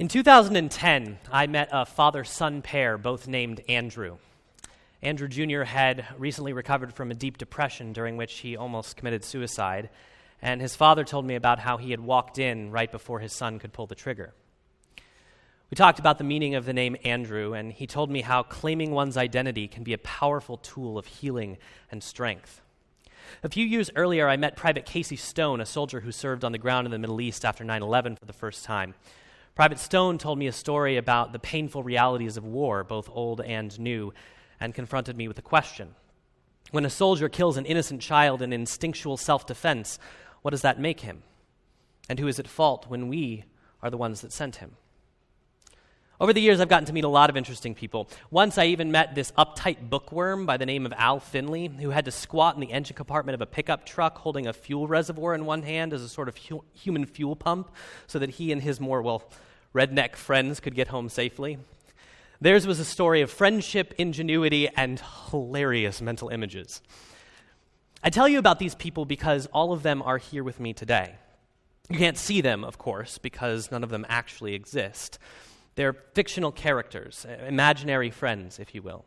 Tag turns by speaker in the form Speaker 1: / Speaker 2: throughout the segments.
Speaker 1: In 2010, I met a father-son pair, both named Andrew. Andrew Jr. had recently recovered from a deep depression during which he almost committed suicide, and his father told me about how he had walked in right before his son could pull the trigger. We talked about the meaning of the name Andrew, and he told me how claiming one's identity can be a powerful tool of healing and strength. A few years earlier, I met Private Casey Stone, a soldier who served on the ground in the Middle East after 9/11 for the first time. Private Stone told me a story about the painful realities of war, both old and new, and confronted me with a question. When a soldier kills an innocent child in instinctual self-defense, what does that make him? And who is at fault when we are the ones that sent him? Over the years, I've gotten to meet a lot of interesting people. Once I even met this uptight bookworm by the name of Al Finley, who had to squat in the engine compartment of a pickup truck holding a fuel reservoir in one hand as a sort of human fuel pump so that he and his more, redneck friends could get home safely. Theirs was a story of friendship, ingenuity, and hilarious mental images. I tell you about these people because all of them are here with me today. You can't see them, of course, because none of them actually exist. They're fictional characters, imaginary friends, if you will.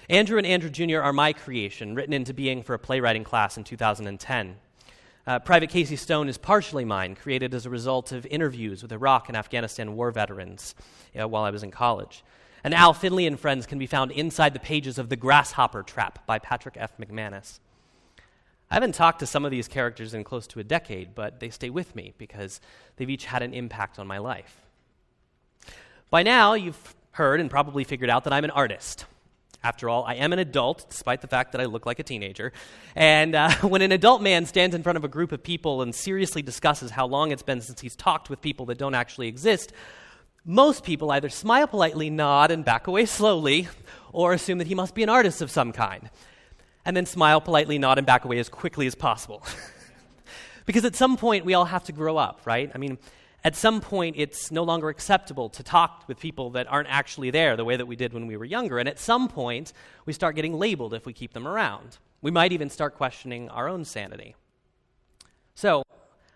Speaker 1: Andrew and Andrew Jr. are my creation, written into being for a playwriting class in 2010. Private Casey Stone is partially mine, created as a result of interviews with Iraq and Afghanistan war veterans while I was in college. And Al Finley and Friends can be found inside the pages of The Grasshopper Trap by Patrick F. McManus. I haven't talked to some of these characters in close to a decade, but they stay with me because they've each had an impact on my life. By now, you've heard and probably figured out that I'm an artist. After all, I am an adult, despite the fact that I look like a teenager. And when an adult man stands in front of a group of people and seriously discusses how long it's been since he's talked with people that don't actually exist, most people either smile politely, nod, and back away slowly, or assume that he must be an artist of some kind, and then smile politely, nod, and back away as quickly as possible. Because at some point, we all have to grow up, right? At some point, it's no longer acceptable to talk with people that aren't actually there the way that we did when we were younger. And at some point, we start getting labeled if we keep them around. We might even start questioning our own sanity. So,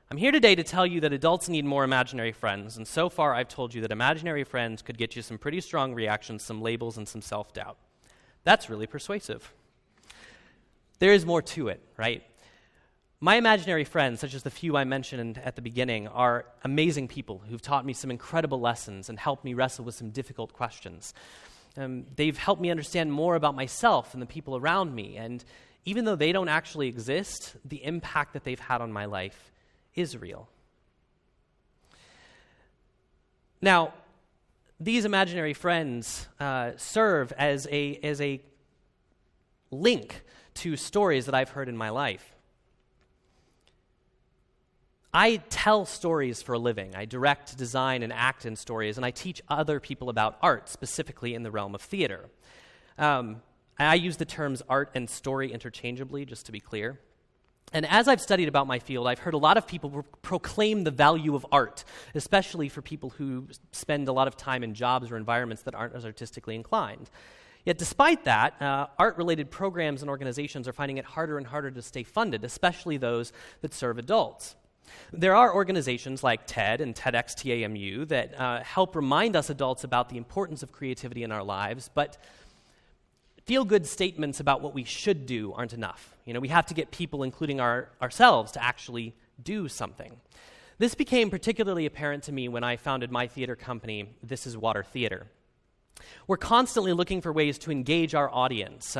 Speaker 1: I'm here today to tell you that adults need more imaginary friends. And so far, I've told you that imaginary friends could get you some pretty strong reactions, some labels, and some self-doubt. That's really persuasive. There is more to it, right? My imaginary friends, such as the few I mentioned at the beginning, are amazing people who've taught me some incredible lessons and helped me wrestle with some difficult questions. They've helped me understand more about myself and the people around me, and even though they don't actually exist, the impact that they've had on my life is real. Now, these imaginary friends serve as a link to stories that I've heard in my life. I tell stories for a living. I direct, design, and act in stories, and I teach other people about art, specifically in the realm of theater. I use the terms art and story interchangeably, just to be clear. And as I've studied about my field, I've heard a lot of people proclaim the value of art, especially for people who spend a lot of time in jobs or environments that aren't as artistically inclined. Yet despite that, art-related programs and organizations are finding it harder and harder to stay funded, especially those that serve adults. There are organizations like TED and TEDxTAMU that help remind us adults about the importance of creativity in our lives, but feel-good statements about what we should do aren't enough. We have to get people, including ourselves, to actually do something. This became particularly apparent to me when I founded my theater company, This Is Water Theater. We're constantly looking for ways to engage our audience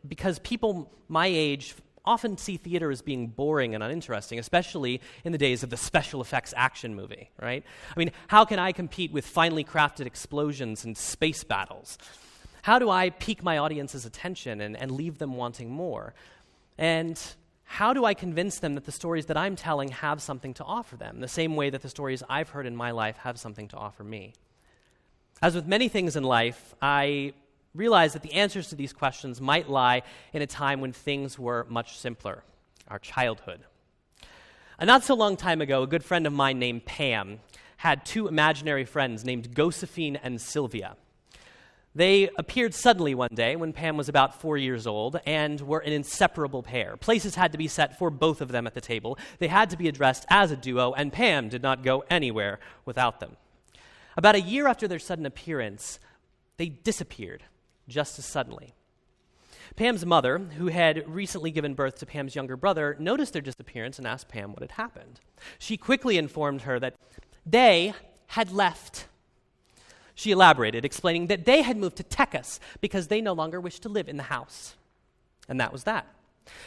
Speaker 1: because people my age often see theater as being boring and uninteresting, especially in the days of the special effects action movie, right? How can I compete with finely crafted explosions and space battles? How do I pique my audience's attention and leave them wanting more? And how do I convince them that the stories that I'm telling have something to offer them, the same way that the stories I've heard in my life have something to offer me? As with many things in life, I realize that the answers to these questions might lie in a time when things were much simpler, our childhood. A not so long time ago, a good friend of mine named Pam had two imaginary friends named Josephine and Sylvia. They appeared suddenly one day when Pam was about 4 years old and were an inseparable pair. Places had to be set for both of them at the table. They had to be addressed as a duo, and Pam did not go anywhere without them. About a year after their sudden appearance, they disappeared just as suddenly. Pam's mother, who had recently given birth to Pam's younger brother, noticed their disappearance and asked Pam what had happened. She quickly informed her that they had left. She elaborated, explaining that they had moved to Texas because they no longer wished to live in the house. And that was that.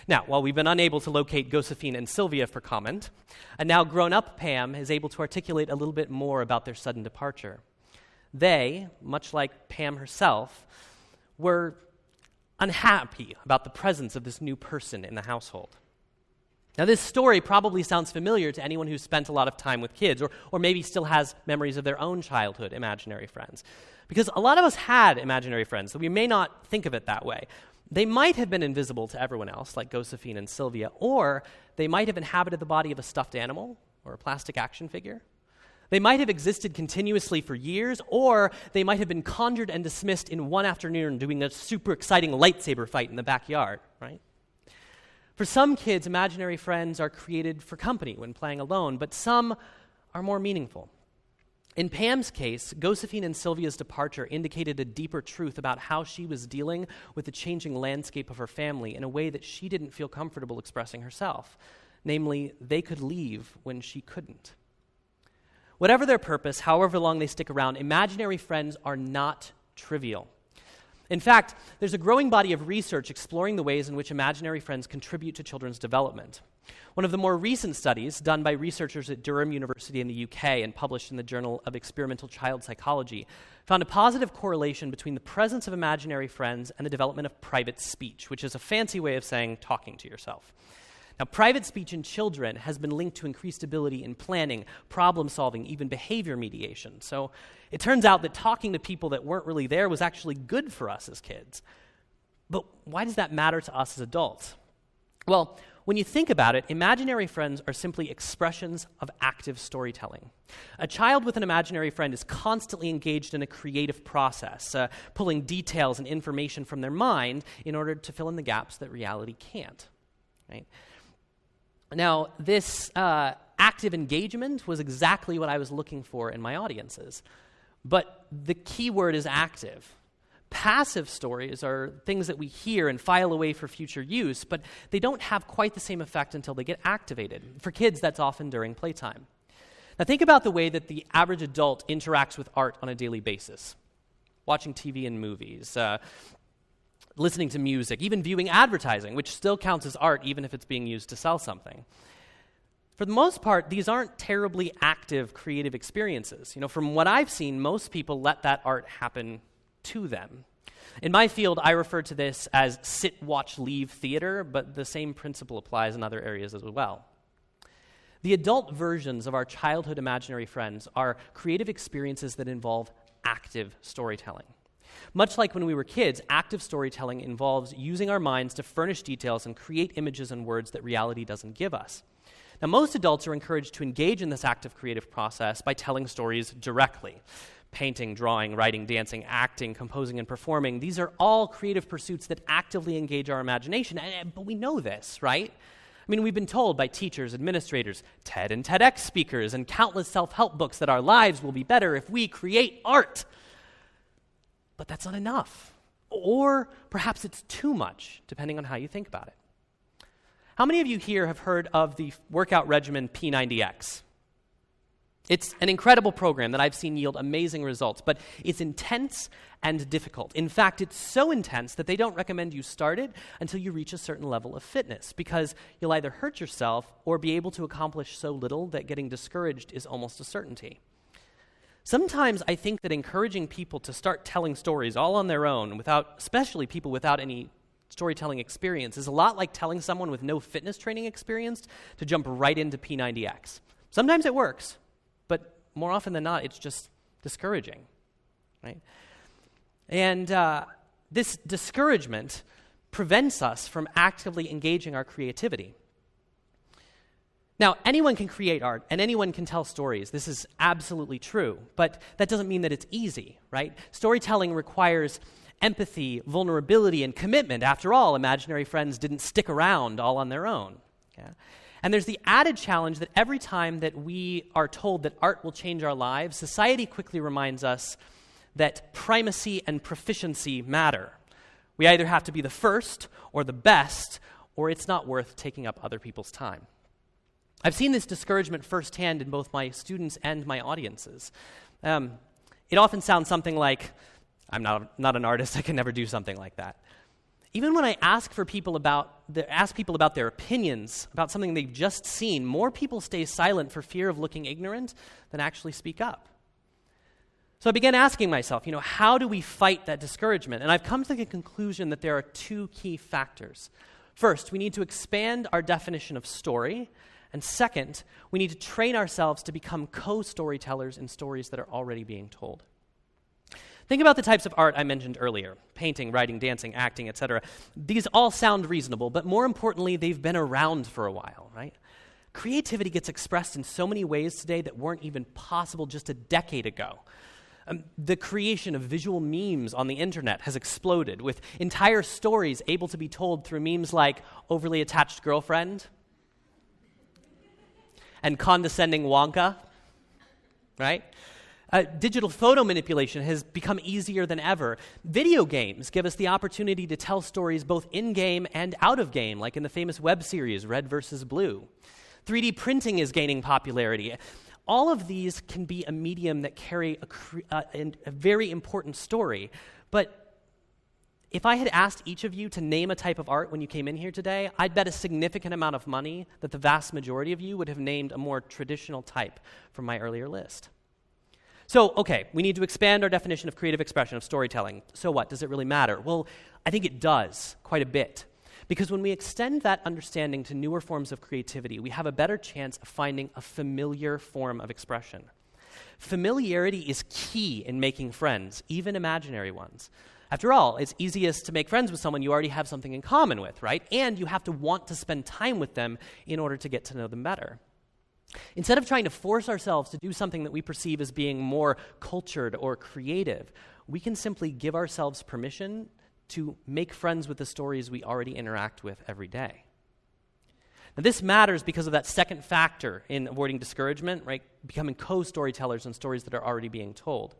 Speaker 1: Now, while we've been unable to locate Josephine and Sylvia for comment, a now grown-up Pam is able to articulate a little bit more about their sudden departure. They, much like Pam herself, were unhappy about the presence of this new person in the household. Now, this story probably sounds familiar to anyone who's spent a lot of time with kids or maybe still has memories of their own childhood imaginary friends. Because a lot of us had imaginary friends, so we may not think of it that way. They might have been invisible to everyone else, like Josephine and Sylvia, or they might have inhabited the body of a stuffed animal or a plastic action figure. They might have existed continuously for years, or they might have been conjured and dismissed in one afternoon doing a super exciting lightsaber fight in the backyard, right? For some kids, imaginary friends are created for company when playing alone, but some are more meaningful. In Pam's case, Josephine and Sylvia's departure indicated a deeper truth about how she was dealing with the changing landscape of her family in a way that she didn't feel comfortable expressing herself. Namely, they could leave when she couldn't. Whatever their purpose, however long they stick around, imaginary friends are not trivial. In fact, there's a growing body of research exploring the ways in which imaginary friends contribute to children's development. One of the more recent studies, done by researchers at Durham University in the UK and published in the Journal of Experimental Child Psychology, found a positive correlation between the presence of imaginary friends and the development of private speech, which is a fancy way of saying talking to yourself. Now, private speech in children has been linked to increased ability in planning, problem solving, even behavior mediation. So it turns out that talking to people that weren't really there was actually good for us as kids. But why does that matter to us as adults? Well, when you think about it, imaginary friends are simply expressions of active storytelling. A child with an imaginary friend is constantly engaged in a creative process, pulling details and information from their mind in order to fill in the gaps that reality can't. Right? Now, this active engagement was exactly what I was looking for in my audiences. But the key word is active. Passive stories are things that we hear and file away for future use, but they don't have quite the same effect until they get activated. For kids, that's often during playtime. Now, think about the way that the average adult interacts with art on a daily basis. Watching TV and movies, listening to music, even viewing advertising, which still counts as art even if it's being used to sell something. For the most part, these aren't terribly active creative experiences. From what I've seen, most people let that art happen to them. In my field, I refer to this as sit, watch, leave theater, but the same principle applies in other areas as well. The adult versions of our childhood imaginary friends are creative experiences that involve active storytelling. Much like when we were kids, active storytelling involves using our minds to furnish details and create images and words that reality doesn't give us. Now, most adults are encouraged to engage in this active creative process by telling stories directly. Painting, drawing, writing, dancing, acting, composing, and performing, these are all creative pursuits that actively engage our imagination, but we know this, right? I mean, we've been told by teachers, administrators, TED and TEDx speakers, and countless self-help books that our lives will be better if we create art. But that's not enough. Or perhaps it's too much, depending on how you think about it. How many of you here have heard of the workout regimen P90X? It's an incredible program that I've seen yield amazing results, but it's intense and difficult. In fact, it's so intense that they don't recommend you start it until you reach a certain level of fitness, because you'll either hurt yourself or be able to accomplish so little that getting discouraged is almost a certainty. Sometimes I think that encouraging people to start telling stories all on their own, especially people without any storytelling experience, is a lot like telling someone with no fitness training experience to jump right into P90X. Sometimes it works, but more often than not, it's just discouraging, right? And this discouragement prevents us from actively engaging our creativity. Now, anyone can create art, and anyone can tell stories. This is absolutely true, but that doesn't mean that it's easy, right? Storytelling requires empathy, vulnerability, and commitment. After all, imaginary friends didn't stick around all on their own. Yeah? And there's the added challenge that every time that we are told that art will change our lives, society quickly reminds us that primacy and proficiency matter. We either have to be the first or the best, or it's not worth taking up other people's time. I've seen this discouragement firsthand in both my students and my audiences. It often sounds something like, I'm not an artist, I can never do something like that. Even when I ask people about their opinions about something they've just seen, more people stay silent for fear of looking ignorant than actually speak up. So I began asking myself, how do we fight that discouragement? And I've come to the conclusion that there are two key factors. First, we need to expand our definition of story. And second, we need to train ourselves to become co-storytellers in stories that are already being told. Think about the types of art I mentioned earlier: painting, writing, dancing, acting, etc. These all sound reasonable, but more importantly, they've been around for a while, right? Creativity gets expressed in so many ways today that weren't even possible just a decade ago. The creation of visual memes on the internet has exploded, with entire stories able to be told through memes like overly attached girlfriend and condescending Wonka, right? Digital photo manipulation has become easier than ever. Video games give us the opportunity to tell stories both in-game and out of game, like in the famous web series Red vs. Blue. 3D printing is gaining popularity. All of these can be a medium that carry a very important story. But if I had asked each of you to name a type of art when you came in here today, I'd bet a significant amount of money that the vast majority of you would have named a more traditional type from my earlier list. So, okay, we need to expand our definition of creative expression, of storytelling. So what? Does it really matter? Well, I think it does, quite a bit. Because when we extend that understanding to newer forms of creativity, we have a better chance of finding a familiar form of expression. Familiarity is key in making friends, even imaginary ones. After all, it's easiest to make friends with someone you already have something in common with, right? And you have to want to spend time with them in order to get to know them better. Instead of trying to force ourselves to do something that we perceive as being more cultured or creative, we can simply give ourselves permission to make friends with the stories we already interact with every day. Now, this matters because of that second factor in avoiding discouragement, right? Becoming co-storytellers in stories that are already being told.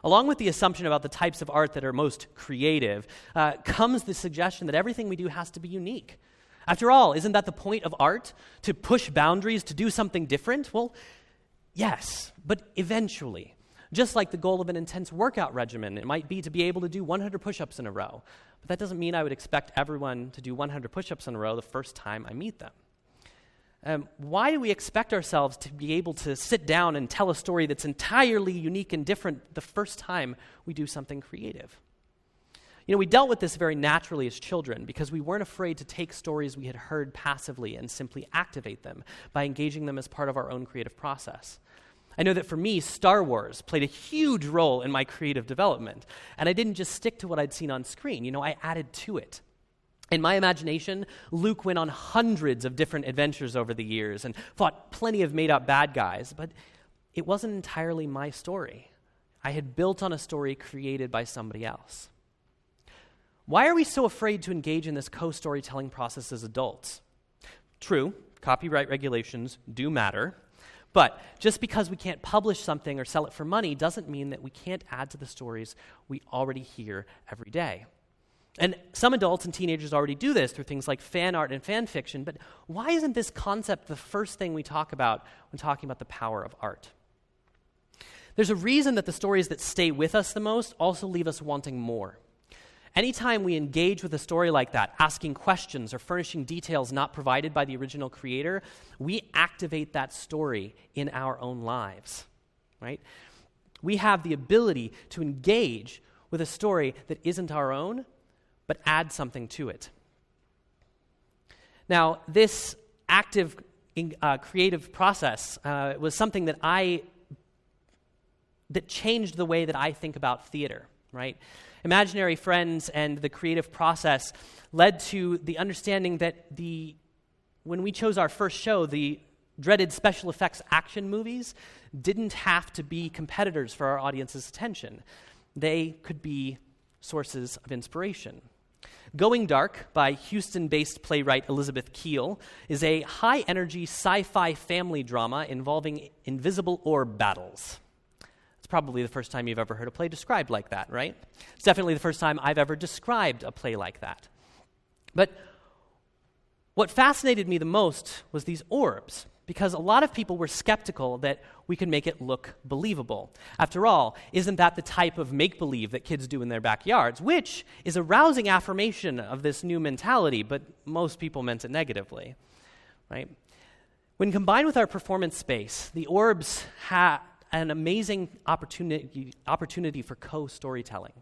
Speaker 1: Along with the assumption about the types of art that are most creative, comes the suggestion that everything we do has to be unique. After all, isn't that the point of art? To push boundaries, to do something different? Well, yes, but eventually. Just like the goal of an intense workout regimen, it might be to be able to do 100 push-ups in a row. But that doesn't mean I would expect everyone to do 100 push-ups in a row the first time I meet them. Why do we expect ourselves to be able to sit down and tell a story that's entirely unique and different the first time we do something creative? We dealt with this very naturally as children because we weren't afraid to take stories we had heard passively and simply activate them by engaging them as part of our own creative process. I know that for me, Star Wars played a huge role in my creative development, and I didn't just stick to what I'd seen on screen. I added to it. In my imagination, Luke went on hundreds of different adventures over the years and fought plenty of made-up bad guys, but it wasn't entirely my story. I had built on a story created by somebody else. Why are we so afraid to engage in this co-storytelling process as adults? True, copyright regulations do matter, but just because we can't publish something or sell it for money doesn't mean that we can't add to the stories we already hear every day. And some adults and teenagers already do this through things like fan art and fan fiction, but why isn't this concept the first thing we talk about when talking about the power of art? There's a reason that the stories that stay with us the most also leave us wanting more. Anytime we engage with a story like that, asking questions or furnishing details not provided by the original creator, we activate that story in our own lives, right? We have the ability to engage with a story that isn't our own, but add something to it. Now, this active creative process was something that changed the way that I think about theater, right? Imaginary friends and the creative process led to the understanding that when we chose our first show, the dreaded special effects action movies didn't have to be competitors for our audience's attention. They could be sources of inspiration. Going Dark by Houston-based playwright Elizabeth Keel is a high-energy sci-fi family drama involving invisible orb battles. It's probably the first time you've ever heard a play described like that, right? It's definitely the first time I've ever described a play like that. But what fascinated me the most was these orbs, because a lot of people were skeptical that we could make it look believable. After all, isn't that the type of make-believe that kids do in their backyards, which is a rousing affirmation of this new mentality, but most people meant it negatively, right? When combined with our performance space, the orbs had an amazing opportunity for co-storytelling.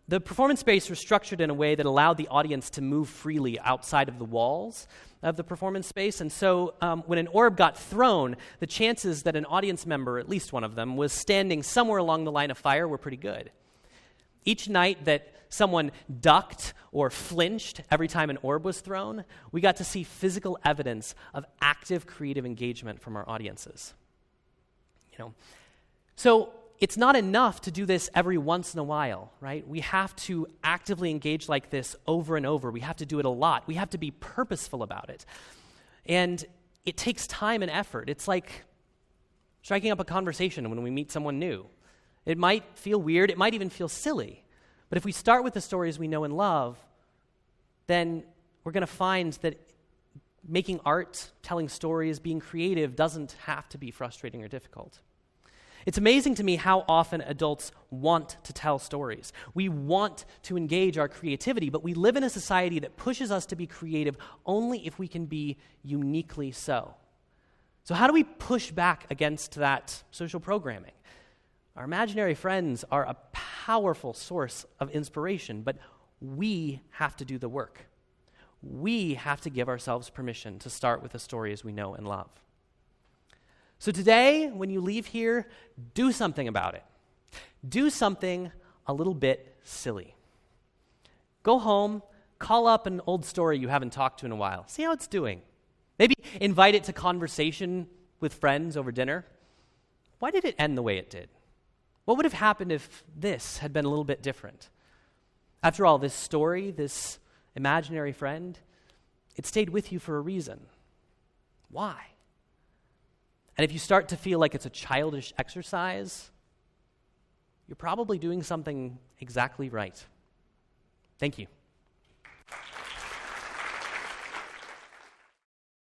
Speaker 1: The performance space was structured in a way that allowed the audience to move freely outside of the walls of the performance space. And so when an orb got thrown, the chances that an audience member, at least one of them, was standing somewhere along the line of fire were pretty good. Each night that someone ducked or flinched every time an orb was thrown, we got to see physical evidence of active creative engagement from our audiences. So it's not enough to do this every once in a while, right? We have to actively engage like this over and over. We have to do it a lot. We have to be purposeful about it. And it takes time and effort. It's like striking up a conversation when we meet someone new. It might feel weird. It might even feel silly. But if we start with the stories we know and love, then we're going to find that making art, telling stories, being creative doesn't have to be frustrating or difficult. It's amazing to me how often adults want to tell stories. We want to engage our creativity, but we live in a society that pushes us to be creative only if we can be uniquely so. So how do we push back against that social programming? Our imaginary friends are a powerful source of inspiration, but we have to do the work. We have to give ourselves permission to start with the stories we know and love. So today, when you leave here, do something about it. Do something a little bit silly. Go home, call up an old story you haven't talked to in a while. See how it's doing. Maybe invite it to conversation with friends over dinner. Why did it end the way it did? What would have happened if this had been a little bit different? After all, this story, this imaginary friend, it stayed with you for a reason. Why? And if you start to feel like it's a childish exercise, you're probably doing something exactly right. Thank you.